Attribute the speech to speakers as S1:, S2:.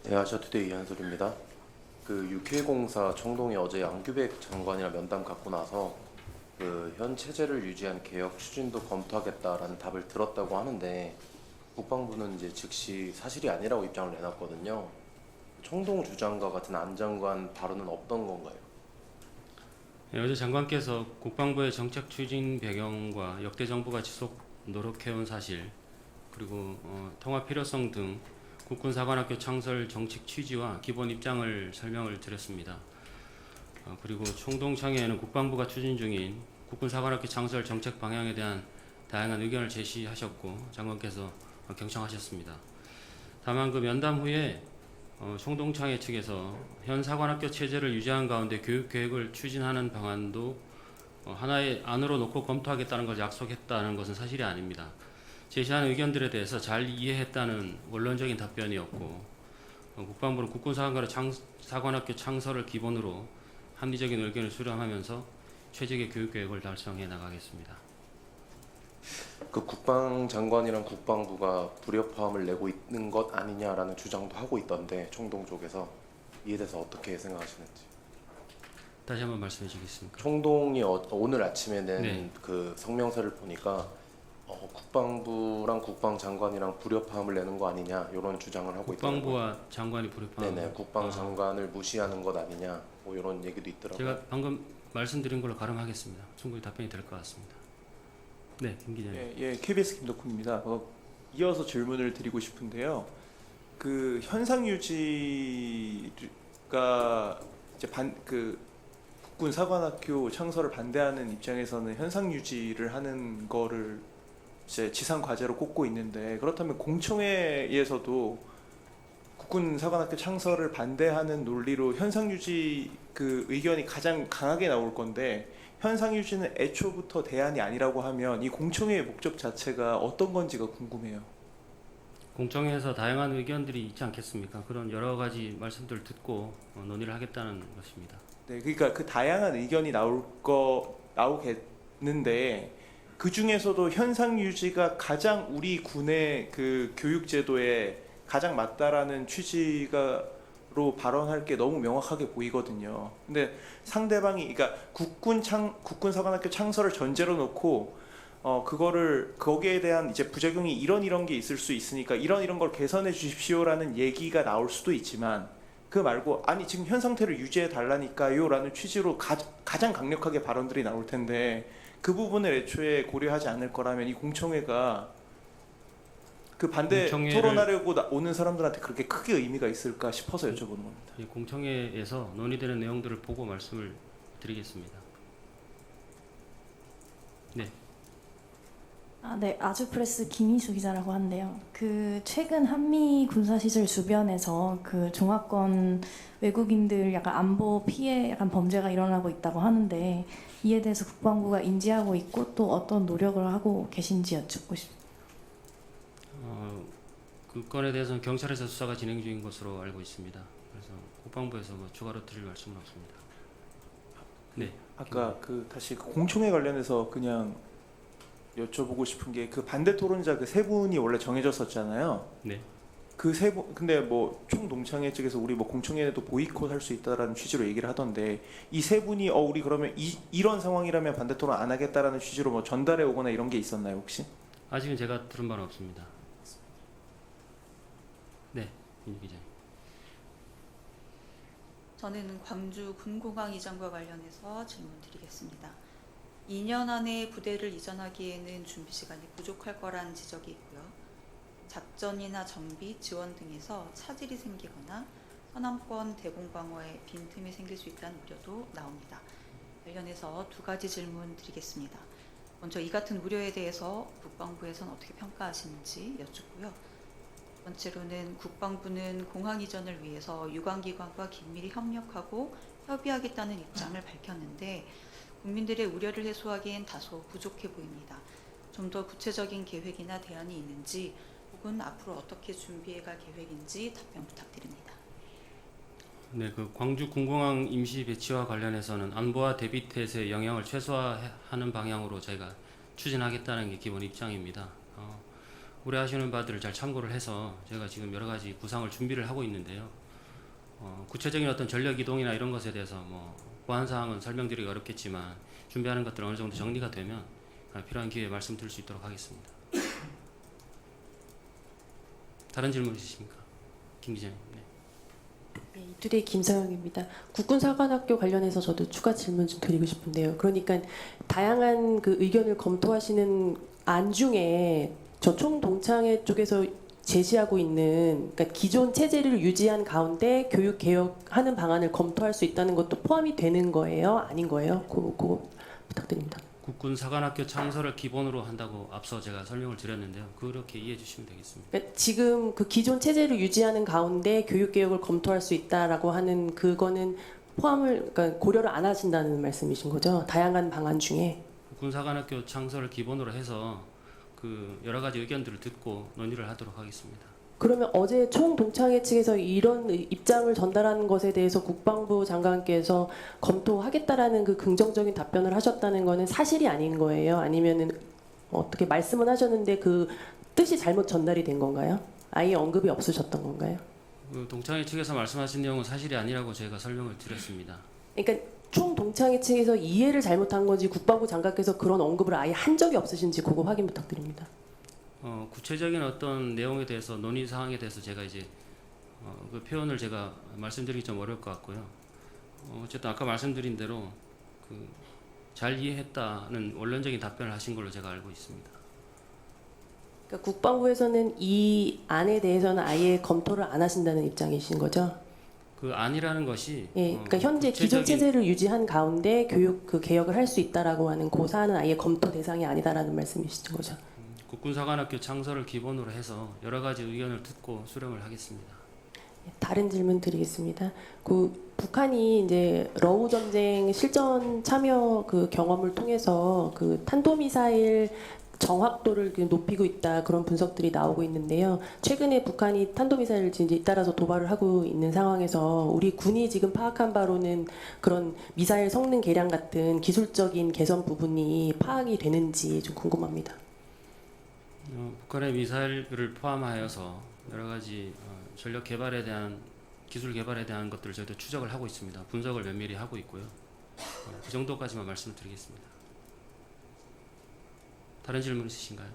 S1: 네, 아시아투데이 이한솔입니다. 그 UK 공사 청동이 어제 양규백 장관이랑 면담 갖고 나서 그 현 체제를 유지한 개혁 추진도 검토하겠다라는 답을 들었다고 하는데 국방부는 이제 즉시 사실이 아니라고 입장을 내놨거든요. 청동 주장과 같은 안 장관 발언은 없던 건가요?
S2: 네, 어제 장관께서 국방부의 정책 추진 배경과 역대 정부가 지속 노력해온 사실, 그리고 통합 필요성 등 국군사관학교 창설 정책 취지와 기본 입장을 설명을 드렸습니다. 그리고 총동창회에는 국방부가 추진 중인 국군사관학교 창설 정책 방향에 대한 다양한 의견을 제시하셨고 장관께서 경청하셨습니다. 다만 그 면담 후에 총동창회 측에서 현 사관학교 체제를 유지한 가운데 교육 계획을 추진하는 방안도 하나의 안으로 놓고 검토하겠다는 걸 약속했다는 것은 사실이 아닙니다. 제시한 의견들에 대해서 잘 이해했다는 원론적인 답변이었고, 국방부는 국군사관학교 창설을 기본으로 합리적인 의견을 수렴하면서 최적의 교육 계획을 달성해 나가겠습니다.
S1: 그 국방장관이랑 국방부가 불협화음을 내고 있는 것 아니냐라는 주장도 하고 있던데 청동 쪽에서 이에 대해서 어떻게 생각하시는지.
S2: 다시 한번 말씀해 주시겠습니까?
S1: 총동이 오늘 아침에 낸
S2: 네.
S1: 그 성명서를 보니까 국방부랑 국방장관이랑 불협화음을 내는 거 아니냐 이런 주장을 하고 있더라고요.
S2: 국방부와 장관이 불협화음.
S1: 네네, 국방장관을 무시하는 것 아니냐 뭐 이런 얘기도 있더라고요.
S2: 제가 방금 말씀드린 걸로 가름하겠습니다. 충분히 답변이 될 것 같습니다. 네, 김 기자님.
S3: KBS 김덕훈입니다. 이어서 질문을 드리고 싶은데요. 그 현상 유지가 이제 국군 사관학교 창설을 반대하는 입장에서는 현상 유지를 하는 거를 이제 지상 과제로 꼽고 있는데, 그렇다면 공청회에서도 국군 사관학교 창설을 반대하는 논리로 현상 유지 그 의견이 가장 강하게 나올 건데, 현상 유지는 애초부터 대안이 아니라고 하면 이 공청회의 목적 자체가 어떤 건지가 궁금해요.
S2: 공청회에서 다양한 의견들이 있지 않겠습니까? 그런 여러 가지 말씀들을 듣고 논의를 하겠다는 것입니다.
S3: 네, 그러니까 그 다양한 의견이 나오겠는데, 그 중에서도 현상 유지가 가장 우리 군의 그 교육 제도에 가장 맞다라는 취지가로 발언할 게 너무 명확하게 보이거든요. 근데 상대방이, 그러니까 국군사관학교 창설을 전제로 놓고 그거를 거기에 대한 이제 부작용이 이런 게 있을 수 있으니까 이런 걸 개선해 주십시오라는 얘기가 나올 수도 있지만, 그 말고 아니 지금 현 상태를 유지해 달라니까요라는 취지로 가장 강력하게 발언들이 나올 텐데, 그 부분을 애초에 고려하지 않을 거라면 이 공청회가 그 반대 토론하려고 오는 사람들한테 그렇게 크게 의미가 있을까 싶어서 여쭤보는 겁니다.
S2: 이 공청회에서 논의되는 내용들을 보고 말씀을 드리겠습니다. 네.
S4: 네, 아주프레스 김희수 기자라고 하는데요. 그 최근 한미 군사시설 주변에서 그 중화권 외국인들 약간 안보 피해 약간 범죄가 일어나고 있다고 하는데, 이에 대해서 국방부가 인지하고 있고 또 어떤 노력을 하고 계신지 여쭙고 싶습니다.
S2: 그 건에 대해서는 경찰에서 수사가 진행 중인 것으로 알고 있습니다. 그래서 국방부에서 뭐 추가로 드릴 말씀은 없습니다. 네.
S3: 아까 다시 그 공청회 관련해서 그냥 여쭤보고 싶은 게, 그 반대 토론자 그 세 분이 원래 정해졌었잖아요.
S2: 네.
S3: 그 세 분, 근데 뭐 총동창회 측에서 우리 뭐 공청회에도 보이콧 할 수 있다라는 취지로 얘기를 하던데, 이 세 분이 우리 그러면 이런 상황이라면 반대 토론 안 하겠다라는 취지로 뭐 전달해 오거나 이런 게 있었나요 혹시?
S2: 아직은 제가 들은 바는 없습니다. 네, 임 기자님.
S5: 저는 광주 군공항 이전과 관련해서 질문드리겠습니다. 2년 안에 부대를 이전하기에는 준비 시간이 부족할 거란 지적이 있고요. 작전이나 정비, 지원 등에서 차질이 생기거나 서남권 대공방어에 빈틈이 생길 수 있다는 우려도 나옵니다. 관련해서 두 가지 질문 드리겠습니다. 먼저 이 같은 우려에 대해서 국방부에서는 어떻게 평가하시는지 여쭙고요. 두 번째로는 국방부는 공항 이전을 위해서 유관기관과 긴밀히 협력하고 협의하겠다는 입장을 밝혔는데, 국민들의 우려를 해소하기엔 다소 부족해 보입니다. 좀 더 구체적인 계획이나 대안이 있는지, 혹은 앞으로 어떻게 준비해갈 계획인지 답변 부탁드립니다.
S2: 네, 그 광주 군공항 임시 배치와 관련해서는 안보와 대비 태세의 영향을 최소화하는 방향으로 저희가 추진하겠다는 게 기본 입장입니다. 우려하시는 바들을 잘 참고를 해서 제가 지금 여러 가지 구상을 준비를 하고 있는데요. 구체적인 어떤 전력 이동이나 이런 것에 대해서 뭐 보안 사항은 설명드리기 어렵겠지만 준비하는 것들 어느 정도 정리가 되면 필요한 기회에 말씀드릴 수 있도록 하겠습니다. 다른 질문 있으십니까? 김 기자님. 네.
S6: 네, 이투데이 김서영입니다. 국군사관학교 관련해서 저도 추가 질문 좀 드리고 싶은데요. 그러니까 다양한 그 의견을 검토하시는 안 중에 저 총동창회 쪽에서 제시하고 있는 그러니까 기존 체제를 유지한 가운데 교육 개혁하는 방안을 검토할 수 있다는 것도 포함이 되는 거예요? 아닌 거예요? 그거 부탁드립니다.
S2: 국군 사관학교 창설을 기본으로 한다고 앞서 제가 설명을 드렸는데요. 그렇게 이해해 주시면 되겠습니다.
S6: 그러니까 지금 그 기존 체제를 유지하는 가운데 교육 개혁을 검토할 수 있다라고 하는 그거는 포함을 그러니까 고려를 안 하신다는 말씀이신 거죠? 다양한 방안 중에.
S2: 국군 사관학교 창설을 기본으로 해서 그 여러 가지 의견들을 듣고 논의를 하도록 하겠습니다.
S6: 그러면 어제 총동창회 측에서 이런 입장을 전달하는 것에 대해서 국방부 장관께서 검토하겠다라는 그 긍정적인 답변을 하셨다는 거는 사실이 아닌 거예요? 아니면은 어떻게 말씀은 하셨는데 그 뜻이 잘못 전달이 된 건가요? 아예 언급이 없으셨던 건가요?
S2: 그 동창회 측에서 말씀하신 내용은 사실이 아니라고 제가 설명을 드렸습니다.
S6: 그러니까 총동창회 측에서 이해를 잘못한 건지 국방부 장관께서 그런 언급을 아예 한 적이 없으신지 그거 확인 부탁드립니다.
S2: 구체적인 어떤 내용에 대해서 논의 사항에 대해서 제가 이제 그 표현을 제가 말씀드리기 좀 어려울 것 같고요. 어쨌든 아까 말씀드린 대로 그 잘 이해했다는 원론적인 답변을 하신 걸로 제가 알고 있습니다.
S6: 그러니까 국방부에서는 이 안에 대해서는 아예 검토를 안 하신다는 입장이신 거죠?
S2: 그 안이라는 것이
S6: 예, 그러니까 현재 기존 체제를 유지한 가운데 교육 그 개혁을 할 수 있다라고 하는 그 사안은 아예 검토 대상이 아니다라는 말씀이신 거죠?
S2: 국군사관학교 창설을 기본으로 해서 여러 가지 의견을 듣고 수렴을 하겠습니다.
S6: 다른 질문 드리겠습니다. 그 북한이 이제 러우 전쟁 실전 참여 그 경험을 통해서 그 탄도미사일 정확도를 높이고 있다 그런 분석들이 나오고 있는데요. 최근에 북한이 탄도미사일을 이제 잇따라서 도발을 하고 있는 상황에서 우리 군이 지금 파악한 바로는 그런 미사일 성능 개량 같은 기술적인 개선 부분이 파악이 되는지 좀 궁금합니다.
S2: 북한의 미사일을 포함하여서 여러 가지 전력 개발에 대한 기술 개발에 대한 것들을 저희도 추적을 하고 있습니다. 분석을 면밀히 하고 있고요. 그 정도까지만 말씀을 드리겠습니다. 다른 질문 있으신가요?